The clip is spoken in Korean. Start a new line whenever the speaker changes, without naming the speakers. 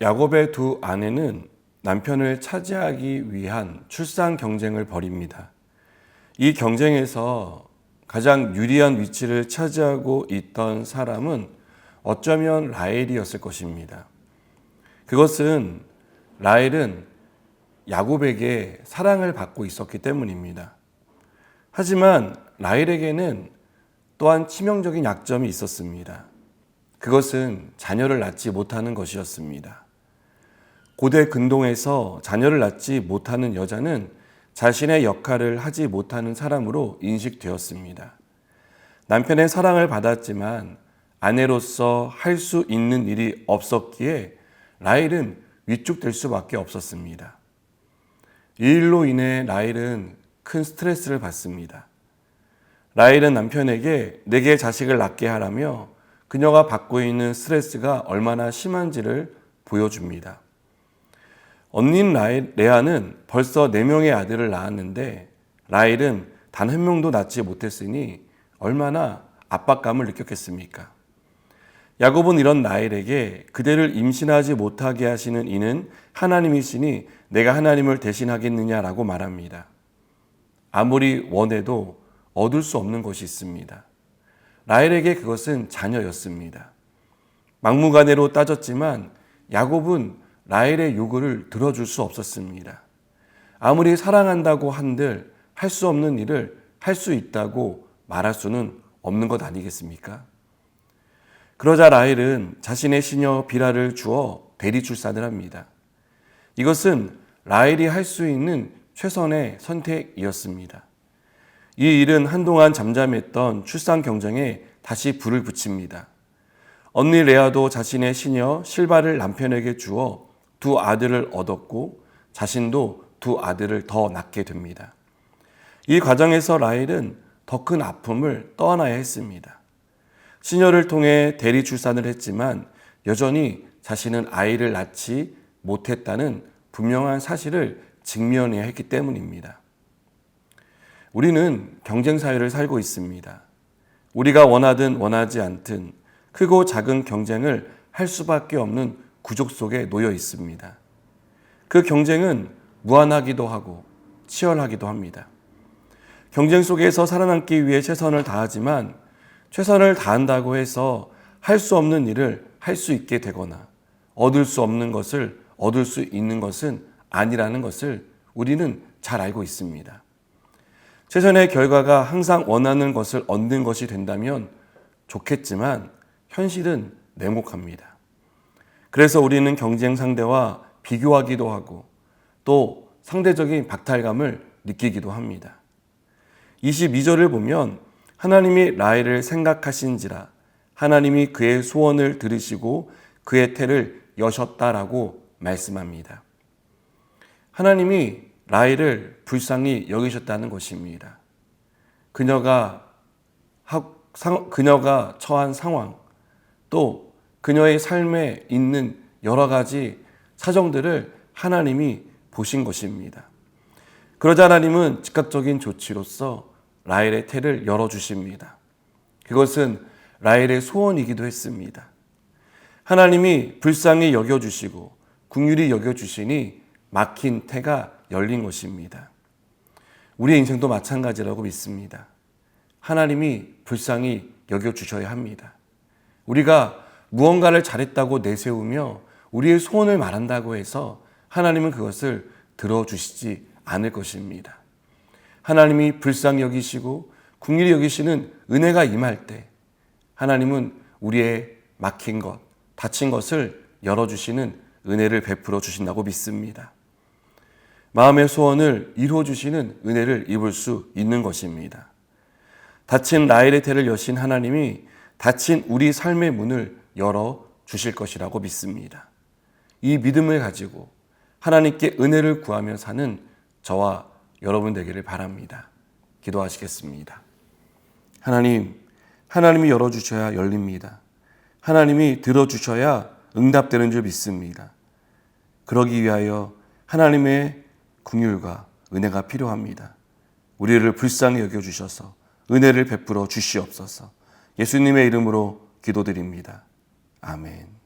야곱의 두 아내는 남편을 차지하기 위한 출산 경쟁을 벌입니다. 이 경쟁에서 가장 유리한 위치를 차지하고 있던 사람은 어쩌면 라헬이었을 것입니다. 그것은 라헬은 야곱에게 사랑을 받고 있었기 때문입니다. 하지만 라헬에게는 또한 치명적인 약점이 있었습니다. 그것은 자녀를 낳지 못하는 것이었습니다. 고대 근동에서 자녀를 낳지 못하는 여자는 자신의 역할을 하지 못하는 사람으로 인식되었습니다. 남편의 사랑을 받았지만 아내로서 할 수 있는 일이 없었기에 라헬은 위축될 수밖에 없었습니다. 이 일로 인해 라헬은 큰 스트레스를 받습니다. 라헬은 남편에게 내게 자식을 낳게 하라며 그녀가 받고 있는 스트레스가 얼마나 심한지를 보여줍니다. 언니인 레아는 벌써 4명의 아들을 낳았는데 라헬은 단 1명도 낳지 못했으니 얼마나 압박감을 느꼈겠습니까? 야곱은 이런 라헬에게 그대를 임신하지 못하게 하시는 이는 하나님이시니 내가 하나님을 대신하겠느냐라고 말합니다. 아무리 원해도 얻을 수 없는 것이 있습니다. 라헬에게 그것은 자녀였습니다. 막무가내로 따졌지만 야곱은 라헬의 요구를 들어줄 수 없었습니다. 아무리 사랑한다고 한들 할 수 없는 일을 할 수 있다고 말할 수는 없는 것 아니겠습니까? 그러자 라헬은 자신의 시녀 비라를 주어 대리 출산을 합니다. 이것은 라헬이 할 수 있는 최선의 선택이었습니다. 이 일은 한동안 잠잠했던 출산 경쟁에 다시 불을 붙입니다. 언니 레아도 자신의 시녀 실바를 남편에게 주어 2 아들을 얻었고 자신도 2 아들을 더 낳게 됩니다. 이 과정에서 라헬은 더 큰 아픔을 떠안아야 했습니다. 시녀를 통해 대리 출산을 했지만 여전히 자신은 아이를 낳지 못했다는 분명한 사실을 직면해야 했기 때문입니다. 우리는 경쟁 사회를 살고 있습니다. 우리가 원하든 원하지 않든 크고 작은 경쟁을 할 수밖에 없는 구조 속에 놓여 있습니다. 그 경쟁은 무한하기도 하고 치열하기도 합니다. 경쟁 속에서 살아남기 위해 최선을 다하지만 최선을 다한다고 해서 할 수 없는 일을 할 수 있게 되거나 얻을 수 없는 것을 얻을 수 있는 것은 아니라는 것을 우리는 잘 알고 있습니다. 최선의 결과가 항상 원하는 것을 얻는 것이 된다면 좋겠지만 현실은 냉혹합니다. 그래서 우리는 경쟁 상대와 비교하기도 하고 또 상대적인 박탈감을 느끼기도 합니다. 22절을 보면 하나님이 라헬을 생각하신지라 하나님이 그의 소원을 들으시고 그의 태를 여셨다라고 말씀합니다. 하나님이 라헬을 불쌍히 여기셨다는 것입니다. 그녀가 처한 상황, 또 그녀의 삶에 있는 여러 가지 사정들을 하나님이 보신 것입니다. 그러자 하나님은 즉각적인 조치로서 라헬의 태를 열어주십니다. 그것은 라헬의 소원이기도 했습니다. 하나님이 불쌍히 여겨주시고 긍휼히 여겨주시니 막힌 태가 열린 것입니다. 우리의 인생도 마찬가지라고 믿습니다. 하나님이 불쌍히 여겨주셔야 합니다. 우리가 무언가를 잘했다고 내세우며 우리의 소원을 말한다고 해서 하나님은 그것을 들어주시지 않을 것입니다. 하나님이 불쌍히 여기시고 긍휼히 여기시는 은혜가 임할 때 하나님은 우리의 막힌 것, 닫힌 것을 열어주시는 은혜를 베풀어 주신다고 믿습니다. 마음의 소원을 이루어주시는 은혜를 입을 수 있는 것입니다. 닫힌 라헬의 태를 여신 하나님이 닫힌 우리 삶의 문을 열어주실 것이라고 믿습니다. 이 믿음을 가지고 하나님께 은혜를 구하며 사는 저와 여러분 되기를 바랍니다. 기도하시겠습니다. 하나님이 열어주셔야 열립니다. 하나님이 들어주셔야 응답되는 줄 믿습니다. 그러기 위하여 하나님의 긍휼과 은혜가 필요합니다. 우리를 불쌍히 여겨주셔서 은혜를 베풀어 주시옵소서. 예수님의 이름으로 기도드립니다. 아멘.